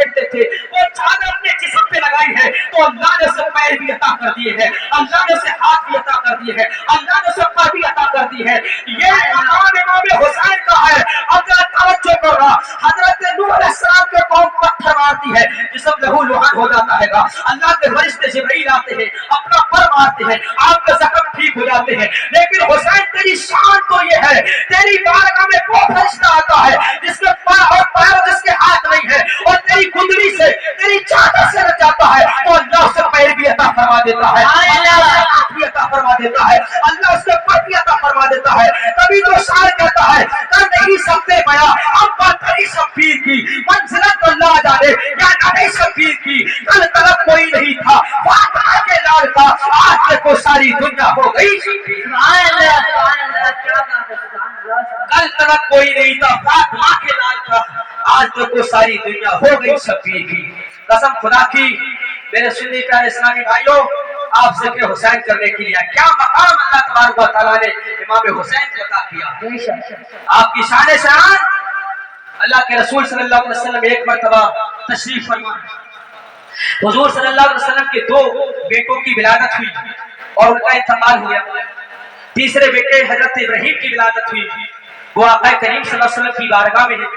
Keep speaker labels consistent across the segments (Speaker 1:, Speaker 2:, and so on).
Speaker 1: پہنتے تھے وہ چادر اپنے جسم پہ لگائی ہے تو اللہ نے اسے پیر بھی عطا کر دیے ہیں, اللہ نے اسے ہاتھ بھی عطا کر دیے ہیں, اللہ نے اسے پاؤں بھی عطا کر دی ہے. یہ مقام امام حسین کا ہے. اب ذرا توجہ کرنا, حضرت نوح علیہ السلام کے قوم پتھر مارتی ہے, جسم لہو لہان ہو جاتا ہے گا. اللہ کے فرشتے جبرائیل آتے ہیں, اپنا پر مارتے ہیں, آپ کے زخم ٹھیک ہو جاتے ہیں. لیکن حسین تیری شان تو یہ ہے, تیری بارگاہ میں وہ فرشتہ آتا ہے جس کے پاؤں اور پیر جس کے ہاتھ نہیں ہے, اور تیری گدڑی سے تیری چادر سے رچ جاتا ہے تو اللہ اسے پیر بھی عطا فرما دیتا ہے, اللہ اسے ہاتھ بھی عطا فرما دیتا ہے, اللہ اسے پر بھی عطا فرما دیتا ہے. کبھی تو شاعر کہتا ہے کر نہیں سکتے بیاں اب بات نہیں شبیر کی, منزلت اللہ جانے یا نہیں شبیر کی. کل طلب کوئی نہیں تھا فاطمہ کے لال کا, آج کو ساری دنیا ہو گئی شبیر. کل طلب کوئی نہیں تھا فاطمہ کے لال کا, آج کو ساری دنیا ہو گئی شبیر کی. قسم خدا کی میرے سنی پیارے اسلامی بھائیوں, آپ ذکر حسین کرنے کے لیے کیا مقام اللہ تبارک و تعالیٰ نے امام حسین کو عطا کیا. آپ کی شان شان اللہ کے رسول صلی اللہ علیہ وسلم ایک مرتبہ تشریف فرما, حضور صلی اللہ علیہ وسلم کے دو بیٹوں کی ولادت ہوئی اور ان کا انتقال ہوا. تیسرے بیٹے حضرت ابراہیم کی ولادت ہوئی, وہ آقا کریم صلی اللہ علیہ وسلم کی بارگاہ میں ہے,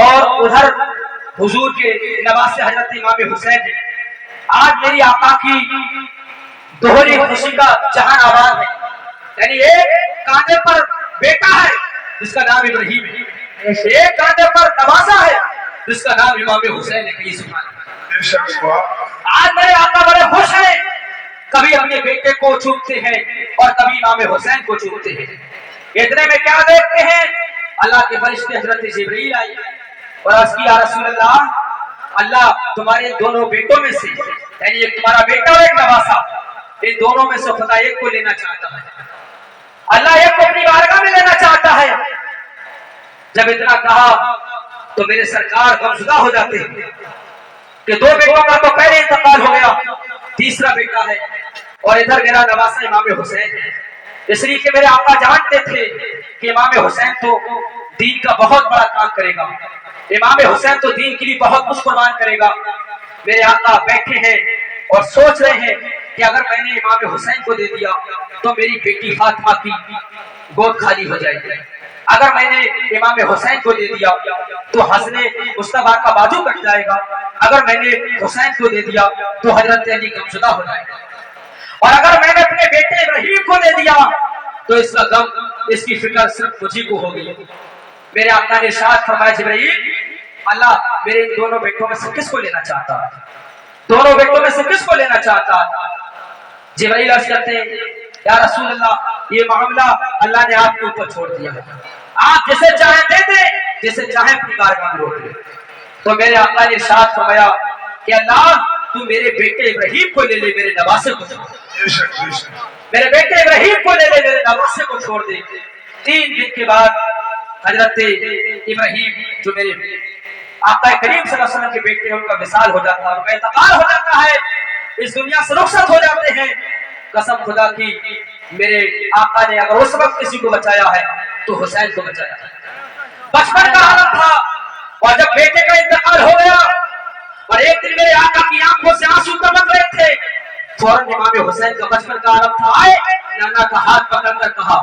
Speaker 1: اور ادھر حضور کے نواسے حضرت امام حسین ہے. آج میری آقا کی دوہری خوشی کا جہان آباد ہے, یعنی ایک کاندھے پر بیٹا ہے جس کا نام ابراہیم ہے, ایک کاندھے پر نواسا ہے جس کا نام امام حسین ہے. کہیں سبحان اللہ. آج میرے آقا بڑے خوش ہیں, کبھی اپنے بیٹے کو چومتے ہیں اور کبھی امام حسین کو چومتے ہیں. اتنے میں کیا دیکھتے ہیں, اللہ کے فرشتے حضرت جبرائیل آئے اور عرض کی یا رسول اللہ, اللہ تمہارے دونوں بیٹوں میں سے, یعنی ایک تمہارا بیٹا اور ایک نواسا, ان دونوں میں سے خدا ایک کو لینا چاہتا ہے, اللہ ایک کو اپنی بارگاہ میں لینا چاہتا ہے. جب اتنا کہا تو میرے سرکار غمزدہ ہو جاتے ہیں کہ دو بیٹوں کا تو پہلے انتقال ہو گیا, تیسرا بیٹا ہے اور ادھر میرا نواسا امام حسین ہے. اس لیے کہ میرے آقا جانتے تھے کہ امام حسین تو دین کا بہت بڑا کام کرے گا, امام حسین تو دین کے لیے بہت کچھ قربان کرے گا. میرے آقا بیٹھے ہیں اور سوچ رہے ہیں کہ اگر میں نے امام حسین کو دے دیا تو میری بیٹی فاطمہ کی گود خالی ہو جائے گی, اگر میں نے امام حسین کو دے دیا تو حسن مصطفیٰ کا بازو کٹ جائے گا, اگر میں نے حسین کو دے دیا تو حضرت علی غمزدہ ہو جائے گا, اور اگر میں نے اپنے بیٹے ابراہیم کو دے دیا تو اس کا غم, اس کی فکر صرف مجھے کو ہوگی. میرے آقا نے ارشاد فرمایا جبرائیل, اللہ میرے دونوں بیٹوں میں سے کس کو لینا چاہتا ہے, دونوں بیٹوں میں سے کس کو لینا چاہتا ہے. جبرائیل عرض کرتے ہیں یا رسول اللہ, یہ معاملہ اللہ نے آپ کے اوپر چھوڑ دیا ہے, آپ جسے چاہیں دے دیں, جسے چاہیں اپنی بارگاہ میں روک لیں. تو میرے آقا نے ارشاد فرمایا کہ اللہ تو میرے بیٹے ابراہیم کو لے لے, میرے نواسے کو چھوڑ دے, میرے بیٹے ابراہیم کو لے لے, میرے نواسے کو چھوڑ دے. 3 دن کے بعد حضرت ابراہیم جو میرے آقا کریم صلی اللہ علیہ وسلم کے بیٹے, ان کا وصال ہو جاتا ہے, ان کا انتقال ہو جاتا ہے, اس دنیا سے رخصت ہو جاتے ہیں. قسم خدا کی میرے آقا نے اگر اس وقت کسی کو بچایا ہے تو حسین کو بچایا ہے. بچپن کا حالت تھا, اور جب بیٹے کا انتقال ہو گیا اور ایک دن میرے آقا کی آنکھوں سے آنسو ٹپک رہے تھے, فوراً امام حسین کا بچپن کا حالت تھا, آئے نانا کا ہاتھ پکڑ کر کہا,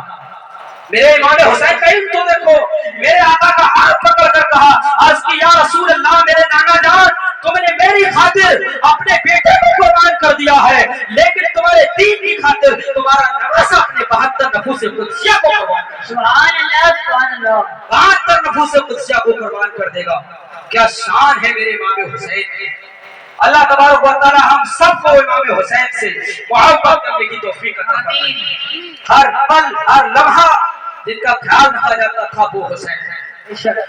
Speaker 1: میرے امام حسین کا علم تو دیکھو, میرے آقا کا ہاتھ پکڑ کر کہا, عرض کی یا رسول اللہ میرے نانا جان, تم نے میری خاطر اپنے بیٹے کو قربان کر دیا ہے, لیکن تمہارے دین کی خاطر تمہارا نواسا اپنے 72 نفوس قدسیہ کو قربان کر دے گا. سبحان اللہ, سبحان اللہ, 72 نفوس قدسیہ کو قربان کر دے گا. کیا شان ہے میرے امام حسین کی. اللہ تبارک و تعالی ہم سب کو امام حسین سے محبت کرنے کی توفیق عطا فرمائے. ہر پل ہر لمحہ جن کا خیال رکھا جاتا تھا وہ حسین ہے,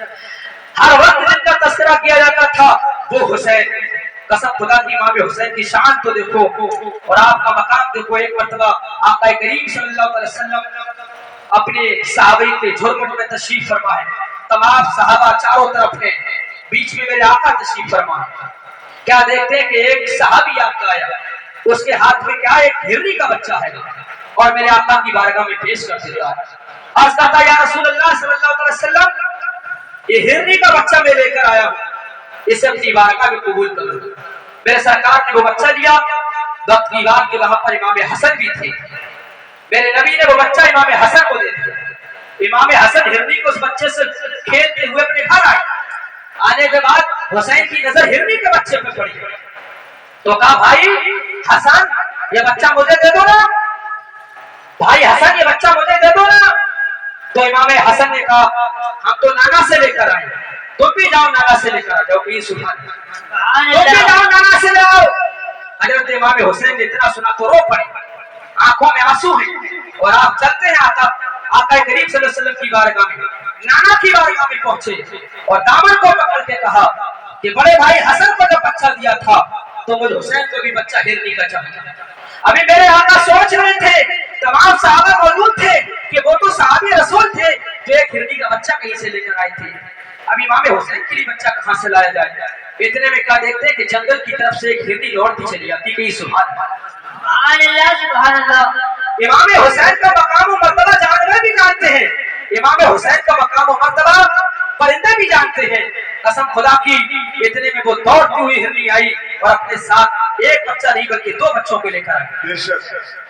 Speaker 1: ہر وقت جن کا تذکرہ کیا جاتا تھا وہ حسین. قسم خدا کی امام حسین کی شان تو دیکھو اور آپ کا مقام دیکھو. ایک مرتبہ آقا کریم صلی اللہ علیہ وسلم اپنے صحابہ کے جھرمٹ میں تشریف فرما ہے, تمام صحابہ چاروں طرف ہیں, بیچ میں میرے آقا تشریف فرما ہے. کیا دیکھتے ہیں کہ ایک صحابی آپ کا آیا, اس کے ہاتھ میں کیا ایک ہرنی کا بچہ ہے, اور میرے آقا کی بارگاہ میں پیش کر دیتا ہے. عرض کرتا یا رسول اللہ صلی اللہ علیہ وسلم, یہ ہرنی کا بچہ میں لے کر آیا ہوں, इसे अपनी बारगाह में कबूल कर लो। मेरे सरकार ने वो बच्चा लिया, वक्त की बात के वहां पर इमाम हसन भी थे। मेरे नबी ने वो बच्चा इमाम हसन को दे दिया। इमाम हसन हिरनी को उस बच्चे से खेलते हुए अपने घर आए। आने के बाद हुसैन की नजर हिरनी के बच्चे पे पड़ी, तो कहा भाई हसन ये बच्चा मुझे दे दो ना, भाई हसन ये बच्चा मुझे दे दो ना। तो इमाम हसन ने कहा हम तो नाना से लेकर आए, तुम भी जाओ नाना से लेकर आ जाओ। तुम भी जाओ नाना से लाओ। हजरत इमाम हुसैन ने इतना सुना तो रो पड़े, आंखों में आंसू हैं। और आप चलते हैं आका करीम सल्लल्लाहु अलैहि वसल्लम की बारगाह में, नाना की बारगाह में पहुंचे और दामन को पकड़ के कहा कि बड़े भाई हसन को जब बच्चा दिया था तो मुझे हुसैन को भी बच्चा हिरनी का चाहिए। अभी मेरे आका सोच रहे थे, तमाम सहाबा मौजूद थे कि वो तो सहाबी रसूल थे जो एक हिरनी का बच्चा कहीं से लेकर आए थे। अब इमाम हुसैन के लिए बच्चा कहां से लाया जाए? इतने में क्या देखते हैं कि जंगल की तरफ से एक हिरनी लौटती चली आती गई। सुभान अल्लाह। इमाम हुसैन का मकाम और मर्तबा जानवर भी जानते हैं, इमाम हुसैन का मकाम और मर्तबा परिंदे भी जानते हैं। कसम खुदा की, इतने में वो दौड़ती हुई हिरनी आई और अपने साथ एक बच्चा नहीं बल्कि दो बच्चों को लेकर आई।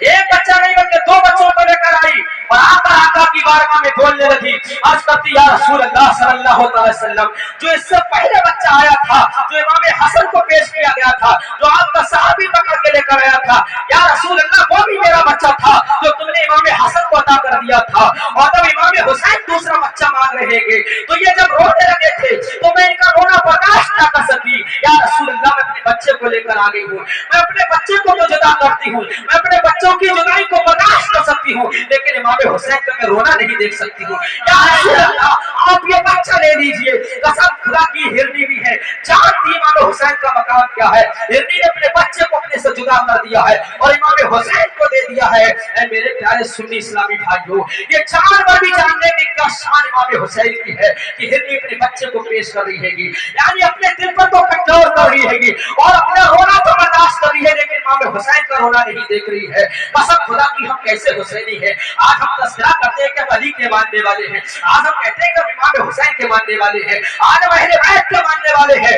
Speaker 1: एक बच्चा नहीं बल्कि दो बच्चों को लेकर आई और आका की बारगाह में बोलने लगी, आज करती या रसूल अल्लाह सल्लल्लाहु अलैहि वसल्लम, जो इससे पहले बच्चा आया था, जो इमाम हसन को पेश किया गया था, जो आपका सहाबी पकड़ के लेकर आया था, या रसूल अल्लाह वो भी मेरा बच्चा था जो तुमने इमाम हसन को अता कर दिया था। और जब इमाम हुसैन दूसरा बच्चा मांग रहे थे तो ये जब रोने लगे थे तो मैं इनका रोना बर्दाश्त न कर सकी। या रसूल अल्लाह मैं अपने बच्चे को लेकर आ गई हूँ, मैं अपने बच्चे को तो जुदा करती हूँ, मैं अपने बच्चों की जुदाई को बर्दाश्त कर सकती हूँ, लेकिन इमाम हुसैन का मैं रोना नहीं देख सकती हूँ। या रसूल अल्लाह आप ये बच्चा ले लीजिए। कसम खुदा की, हिरनी भी है जानती इमाम हुसैन का मकाम क्या है। हिरनी ने अपने बच्चे को अपने से जुदा कर दिया है और इमाम हुसैन को दे दिया है। मेरे प्यारे सुन्नी इस्लामी भाइयों, ये जानवर भी जानने की क्या शान इमाम हुसैन की है कि हिरनी अपने बच्चे को पेश कर रही है, यानी अपने दिल पर तो कंट्रोल कर रही है और अपना रोना तो बर्दाश्त कर रही है, लेकिन इमाम हुसैन का रोना नहीं देख रही है। कसम खुदा की, हम कैसे हुसैनी है। आज हम तस्करा करते हैं कि हम अली के मानने वाले हैं, आज हम कहते हैं कि हम इमाम हुसैन के मानने वाले हैं, आज हम अहले बैत के मानने वाले हैं।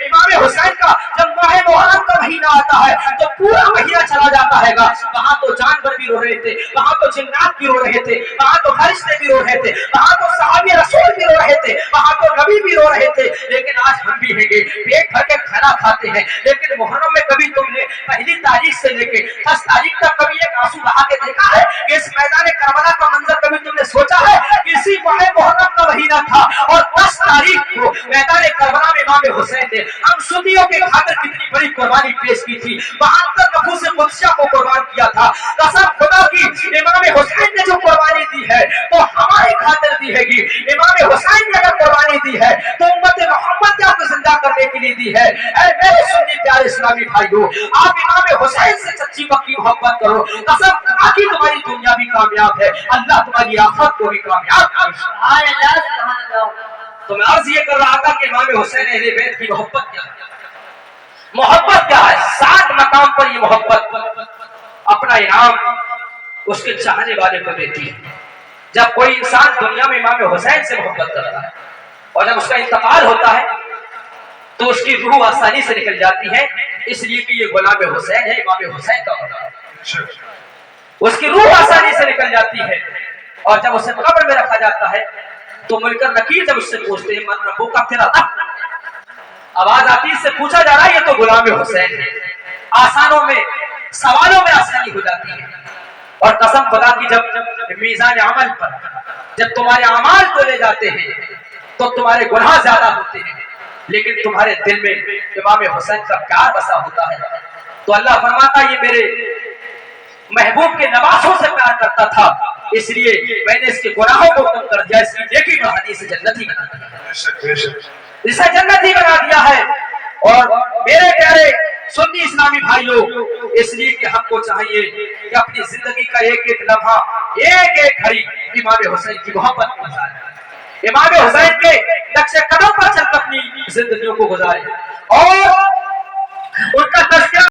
Speaker 1: इमाम हुसैन का जब माह मुहर्रम का महीना आता है तो पूरा महीना चला जाता है, वहां तो जानवर भी रो रहे थे, वहां तो जिन्नात भी रो रहे थे, वहां तो फरिश्ते भी रो रहे थे, वहां तो सहाबी रसूल भी रो रहे थे, वहां तो नबी भी रो रहे थे। लेकिन आज हम भी हैं, पेट भर के खाना खाते हैं, लेकिन मुहर्रम में कभी तुमने पहली तारीख से लेके 10 तारीख तक कभी एक आंसू बहा के देखा है? इस मैदान करबला का मंजर कभी तुमने सोचा है? इसी माह मुहर्रम का महीना था और 10 तारीख को मैदान करबला में इमाम हुसैन ने हम सुन्नियों के खातिर कितनी बड़ी कुर्बानी पेश की थी। 72 नफूस कुदसिया को कुर्बान किया था। कसम खुदा की, इमाम हुसैन ने जो कुर्बानी दी है तो हमारी खातिर दी है। इमाम हुसैन ने अगर कुर्बानी दी है तो उम्मत मोहम्मद को जिंदा करने के लिए दी है। मेरे सुन्नी प्यारे इस्लामी भाइयों, आप इमाम हुसैन से सच्ची पक्की मोहब्बत करो। कसम खुदा की, तुम्हारी दुनिया भी कामयाब है, अल्लाह तुम्हारी आखिरत को भी कामयाब करेगा। तो मैं अर्ज ये कर रहा था कि इमाम हुसैन अहले बैत की मोहब्बत क्या है? मोहब्बत क्या है? 7 मकाम पर ये मोहब्बत अपना इनाम उसके चाहने वाले को देती है। जब कोई इंसान दुनिया में इमाम हुसैन से मोहब्बत करता है और जब उसका इंतकाल होता है तो उसकी रूह आसानी से निकल जाती है, इसलिए कि ये गुलाम हुसैन है, इमाम हुसैन का गुलाम। उसकी रूह आसानी से निकल जाती है और जब उसे कब्र में रखा जाता है तो मुनकर नकीर जब उससे पूछते हैं मन रब्बू का तेरा रब, आवाज आती है, इससे पूछा जा रहा है ये तो गुलाम हुसैन है। आसानों में, सवालों में आसानी हो जाती है। और कसम खुदा की, जब मीज़ान अमल पर जब तुम्हारे अमाल तोले जाते हैं तो तुम्हारे गुनाह ज्यादा होते हैं, लेकिन तुम्हारे दिल में इमाम हुसैन का प्यार बसा होता है। तो अल्लाह फरमाता ये मेरे महबूब के नवासों से प्यार करता था, इसलिए मैंने इसके गुनाहों को कम कर दिया, इसकी नेकी बढ़ा दी, इसे जन्नती बना दिया, इसे जन्नती बना दिया है। और मेरे प्यारे सुन्नी इस्लामी भाइयों, इसलिए कि हमको चाहिए कि अपनी जिंदगी का एक एक लम्हा, एक एक घड़ी इमाम हुसैन की मोहब्बत में गुजारे, इमाम हुसैन के नक्शे कदम पर चलकर अपनी जिंदगियों को गुजारे और उनका तज़किरा